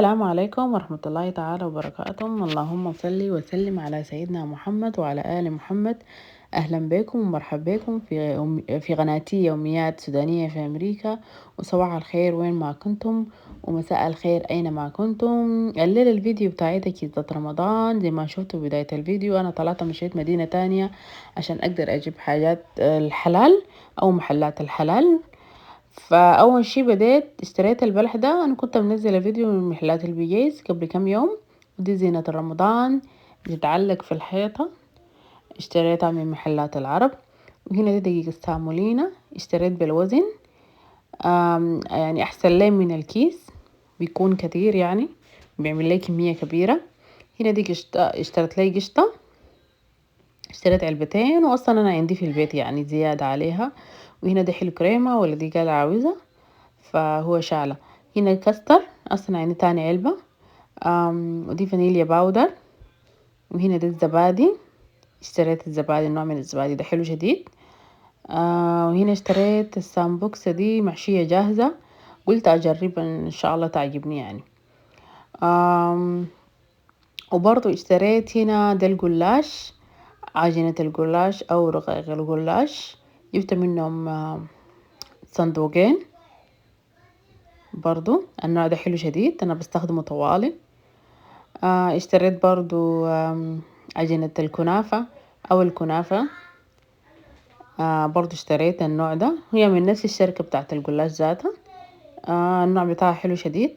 السلام عليكم ورحمة الله تعالى وبركاته. اللهم صل وسلم على سيدنا محمد وعلى آل محمد. أهلا بكم ومرحبا بكم في قناتي يوميات سودانية في أمريكا. وصباح الخير وين ما كنتم، ومساء الخير أينما كنتم. الليلة الفيديو بتاعي ده كيسة رمضان. زي ما شفتوا بداية الفيديو أنا طلعت مشيت مدينة تانية عشان أقدر أجيب حاجات الحلال أو محلات الحلال. فاول شي بديت اشتريت البلح ده. انا كنت منزله فيديو من محلات البيجيز قبل كم يوم، ودي زينة رمضان بتتعلق في الحيطة. اشتريتها من محلات العرب. وهنا دي دقيق السامولينا اشتريت بالوزن. يعني احسن لي من الكيس، بيكون كتير يعني بيعمل لي كمية كبيرة. هنا دي قشطة، اشتريت لي قشطة، اشتريت علبتين، واصلا انا عندي في البيت يعني زيادة عليها. وهنا دي حلو كريمة ولا دي قال عاوزة فهو شعلة. هنا الكستر اصلا عندي تاني علبة. ودي فانيليا باودر. وهنا دي الزبادي، اشتريت الزبادي، النوع من الزبادي ده حلو شديد. وهنا اشتريت السامبوكسة دي محشية جاهزة، قلت اجربها ان شاء الله تعجبني يعني. وبرضو اشتريت هنا ده الجلاش، عجينة الجلاش او رقاق الجلاش، جبت منهم صندوقين. برضو النوع ده حلو شديد، انا بستخدمه طوالي. اشتريت برضو عجينة الكنافة او الكنافة. برضو اشتريت النوع ده، هي من نفس الشركة بتاعت الجلاش ذاتها. النوع بتاعها حلو شديد.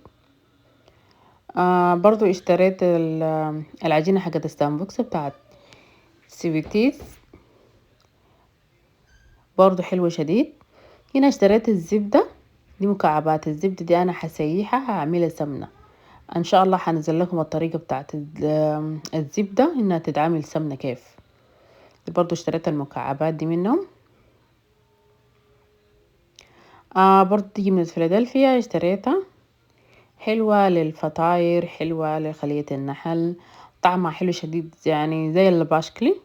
برضو اشتريت العجينة حقت السامبوكس بتاعت سويتيس، برضو حلوة شديد. هنا اشتريت الزبدة، دي مكعبات الزبدة دي انا حسيحها هعملها سمنة ان شاء الله. حنزل لكم الطريقة بتاعت الزبدة انها تتعمل سمنة كيف. دي برضو اشتريت المكعبات دي منهم. برضو تيجي من فيلادلفيا اشتريتها، حلوة للفطاير، حلوة لخلية النحل، طعمها حلو شديد يعني زي اللباشكلي.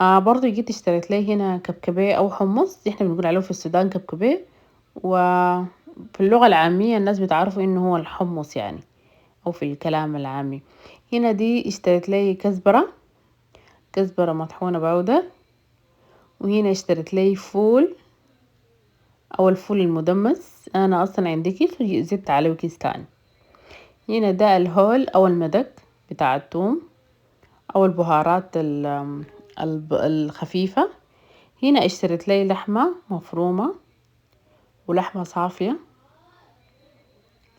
برضو جيت اشتريت لي هنا كبكبيه او حمص، احنا بنقول عليه في السودان كبكبيه، وفي اللغة العامية الناس بتعرفوا انه هو الحمص يعني، او في الكلام العامي. هنا دي اشتريت لي كزبرة مطحونة باودر. وهنا اشتريت لي فول او الفول المدمس، انا اصلا عندي كيس وزدت عليه كيس تاني. هنا ده الهول او المدق بتاع الثوم او البهارات الخفيفة. هنا اشتريت لي لحمة مفرومة ولحمة صافية،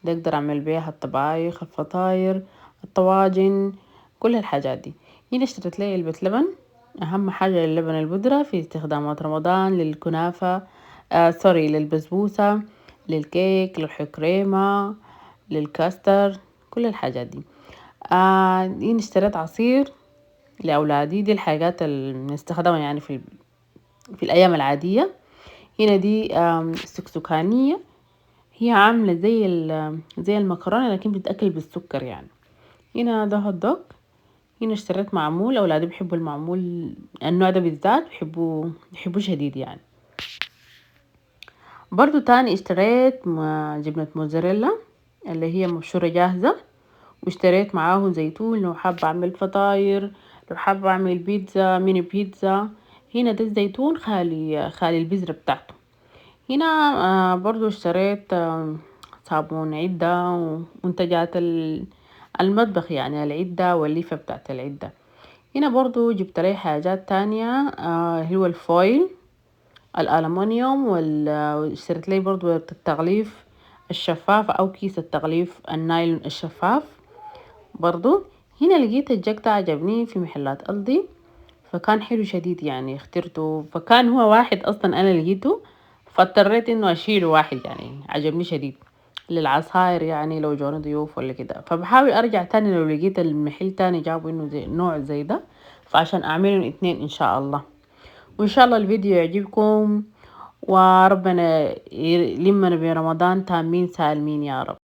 ده اقدر اعمل بيها الطبايخ، الفطاير، الطواجن، كل الحاجات دي. هنا اشتريت لي علبة لبن، اهم حاجة اللبن البودرة في استخدامات رمضان، للكنافة سوري للبسبوسة، للكيك، للحكريمة، للكاستر، كل الحاجات دي. هنا اشتريت عصير لأولادي، دي الحاجات اللي بنستخدمها يعني في الأيام العادية. هنا دي سكسوكانية، هي عاملة زي المكرونة لكن بتتأكل بالسكر يعني. هنا ده هوت دوج. هنا اشتريت معمول، أولادي بيحبوا المعمول، النوع ده بالذات بيحبوه شديد يعني. برضو تاني اشتريت جبنة موزاريلا اللي هي مبشورة جاهزة، واشتريت معاه زيتون لو حابة اعمل فطاير، لو حابة اعمل بيتزا، ميني بيتزا. هنا ده الزيتون خالي البذرة بتاعته. هنا برضو اشتريت صابون عدة ومنتجات المطبخ يعني العدة والليفة بتاعت العدة. هنا برضو جبت لي حاجات تانية هو الفويل الألمنيوم، واشتريت لي برضو التغليف الشفاف او كيس التغليف النايلون الشفاف برضو. هنا لقيت الجاك ده عجبني في محلات ألدي، فكان حلو شديد يعني اخترته، فكان هو واحد اصلا انا لقيته، فاضطريت انه اشيله واحد يعني عجبني شديد للعصاير يعني لو جوني ضيوف ولا كده. فبحاول ارجع تاني لو لقيت المحل تاني جابوا انه زي نوع زي ده، فعشان اعملهم اتنين ان شاء الله. وان شاء الله الفيديو يعجبكم، وربنا يلمنا برمضان تامين سالمين يا رب.